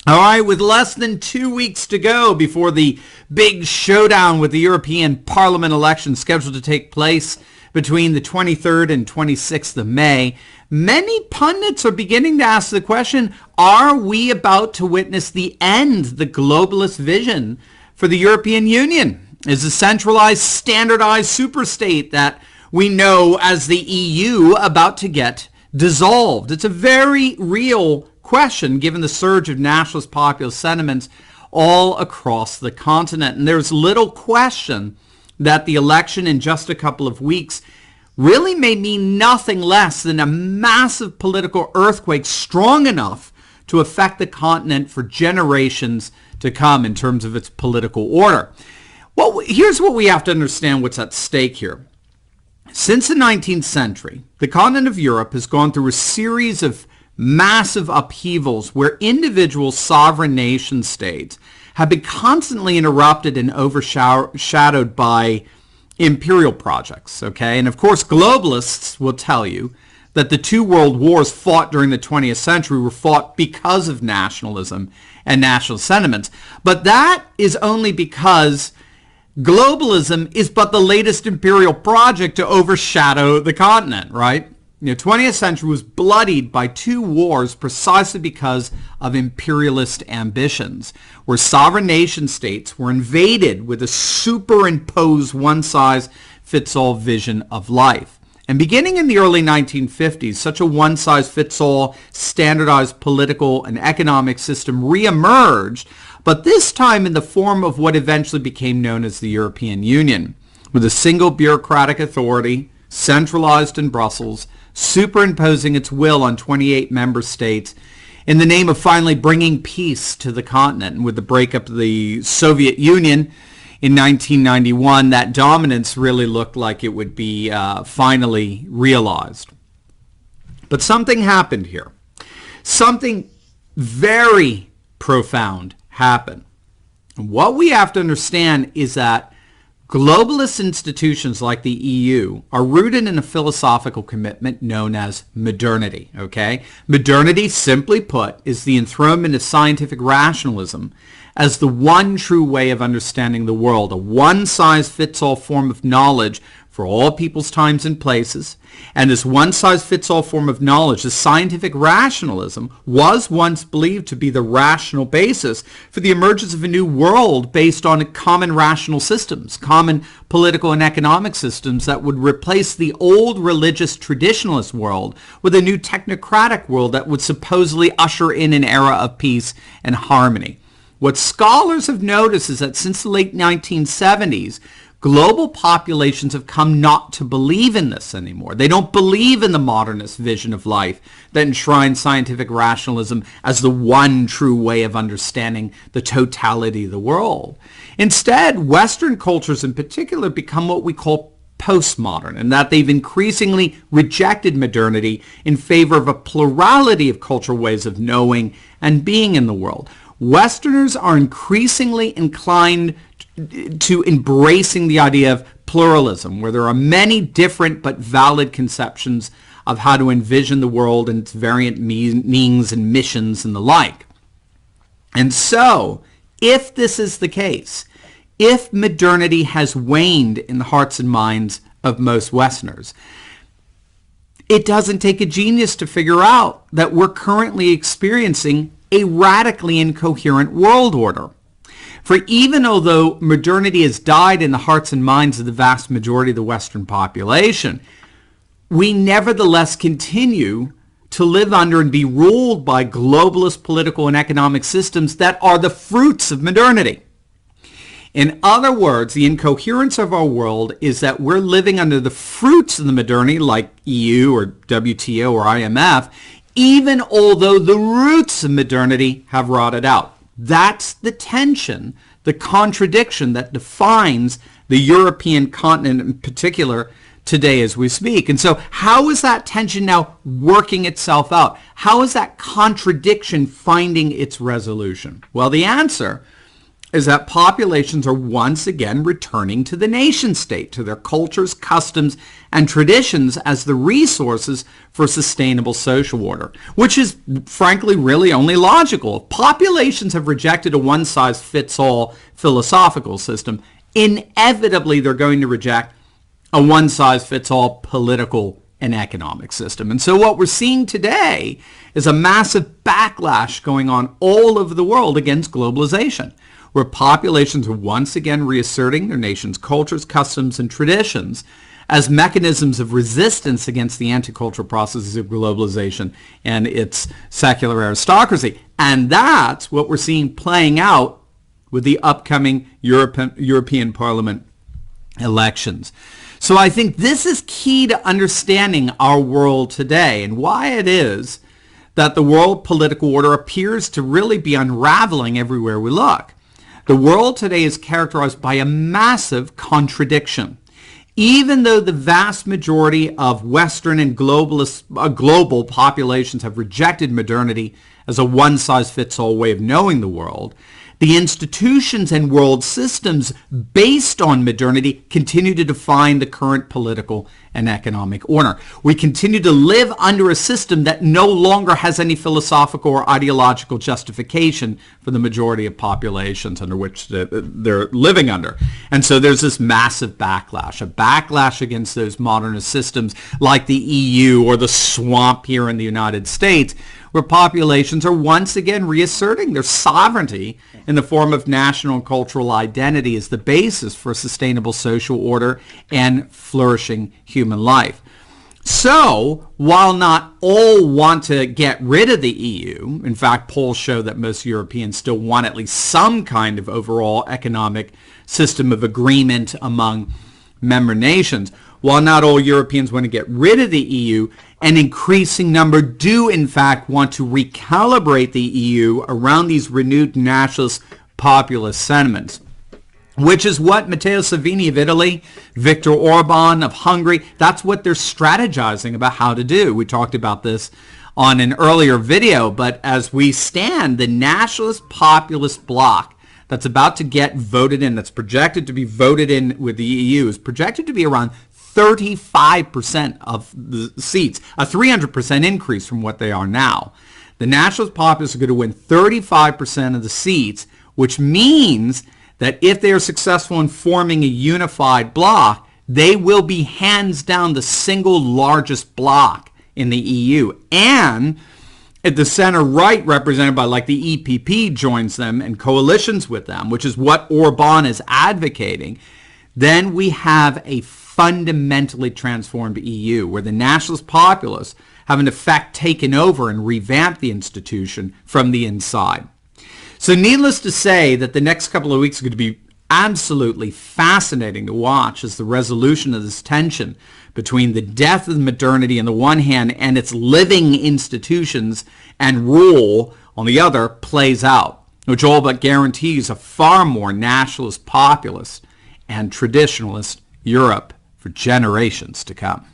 All right, with less than 2 weeks to go before the big showdown with the European Parliament election scheduled to take place between the 23rd and 26th of May, many pundits are beginning to ask the question, are we about to witness the end, the globalist vision for the European Union? Is the centralized, standardized superstate that we know as the EU about to get dissolved? It's a very real question given the surge of nationalist populist sentiments all across the continent. And there's little question that the election in just a couple of weeks really may mean nothing less than a massive political earthquake strong enough to affect the continent for generations to come in terms of its political order. Well, here's what we have to understand what's at stake here. Since the 19th century, the continent of Europe has gone through a series of massive upheavals where individual sovereign nation states have been constantly interrupted and overshadowed by imperial projects, okay? And of course, globalists will tell you that the two world wars fought during the 20th century were fought because of nationalism and national sentiments. But that is only because globalism is but the latest imperial project to overshadow the continent, right? The 20th century was bloodied by two wars precisely because of imperialist ambitions, where sovereign nation states were invaded with a superimposed one-size-fits-all vision of life. And beginning in the early 1950s, such a one-size-fits-all standardized political and economic system reemerged, but this time in the form of what eventually became known as the European Union, with a single bureaucratic authority centralized in Brussels, superimposing its will on 28 member states in the name of finally bringing peace to the continent. And with the breakup of the Soviet Union in 1991, that dominance really looked like it would be finally realized. But something happened here. Something very profound happened. And what we have to understand is that globalist institutions like the EU are rooted in a philosophical commitment known as modernity, okay? Modernity, simply put, is the enthronement of scientific rationalism as the one true way of understanding the world, a one-size-fits-all form of knowledge for all people's times and places. And this one-size-fits-all form of knowledge, the scientific rationalism, was once believed to be the rational basis for the emergence of a new world based on common rational systems, common political and economic systems that would replace the old religious traditionalist world with a new technocratic world that would supposedly usher in an era of peace and harmony. What scholars have noticed is that since the late 1970s, global populations have come not to believe in this anymore. They don't believe in the modernist vision of life that enshrines scientific rationalism as the one true way of understanding the totality of the world. Instead, Western cultures in particular become what we call postmodern, and that they've increasingly rejected modernity in favor of a plurality of cultural ways of knowing and being in the world. Westerners are increasingly inclined to embracing the idea of pluralism, where there are many different but valid conceptions of how to envision the world and its variant meanings and missions and the like. And so, if this is the case, if modernity has waned in the hearts and minds of most Westerners, it doesn't take a genius to figure out that we're currently experiencing a radically incoherent world order. For even although modernity has died in the hearts and minds of the vast majority of the Western population, we nevertheless continue to live under and be ruled by globalist political and economic systems that are the fruits of modernity. In other words, the incoherence of our world is that we're living under the fruits of the modernity, like EU or WTO or IMF, even although the roots of modernity have rotted out. That's the tension, the contradiction that defines the European continent in particular today as we speak. And so how is that tension now working itself out? How is that contradiction finding its resolution? Well, the answer is that populations are once again returning to the nation state, to their cultures, customs, and traditions as the resources for sustainable social order, which is frankly really only logical. If populations have rejected a one-size-fits-all philosophical system, inevitably they're going to reject a one-size-fits-all political and economic system. And so what we're seeing today is a massive backlash going on all over the world against globalization, where populations are once again reasserting their nation's cultures, customs, and traditions as mechanisms of resistance against the anti-cultural processes of globalization and its secular aristocracy. And that's what we're seeing playing out with the upcoming European Parliament elections. So I think this is key to understanding our world today and why it is that the world political order appears to really be unraveling everywhere we look. The world today is characterized by a massive contradiction. Even though the vast majority of Western and global populations have rejected modernity as a one-size-fits-all way of knowing the world, the institutions and world systems based on modernity continue to define the current political and economic order. We continue to live under a system that no longer has any philosophical or ideological justification for the majority of populations under which they're living under. And so there's this massive backlash, a backlash against those modernist systems like the EU or the swamp here in the United States, where populations are once again reasserting their sovereignty in the form of national and cultural identity as the basis for sustainable social order and flourishing human life. So, while not all want to get rid of the EU, in fact, polls show that most Europeans still want at least some kind of overall economic system of agreement among member nations, while not all Europeans want to get rid of the EU, an increasing number do in fact want to recalibrate the EU around these renewed nationalist populist sentiments, which is what Matteo Salvini of Italy, Viktor Orban of Hungary, that's what they're strategizing about how to do. We talked about this on an earlier video, but as we stand, the nationalist populist bloc that's about to get voted in, that's projected to be voted in with the EU, is projected to be around 35% of the seats, a 300% increase from what they are now. The nationalist populists are going to win 35% of the seats, which means that if they are successful in forming a unified bloc, they will be hands down the single largest bloc in the EU. And if the center right, represented by like the EPP, joins them and coalitions with them, which is what Orban is advocating, then we have a fundamentally transformed EU, where the nationalist populists have in effect taken over and revamped the institution from the inside. So needless to say that the next couple of weeks are going to be absolutely fascinating to watch as the resolution of this tension between the death of modernity on the one hand and its living institutions and rule on the other plays out, which all but guarantees a far more nationalist, populist, and traditionalist Europe for generations to come.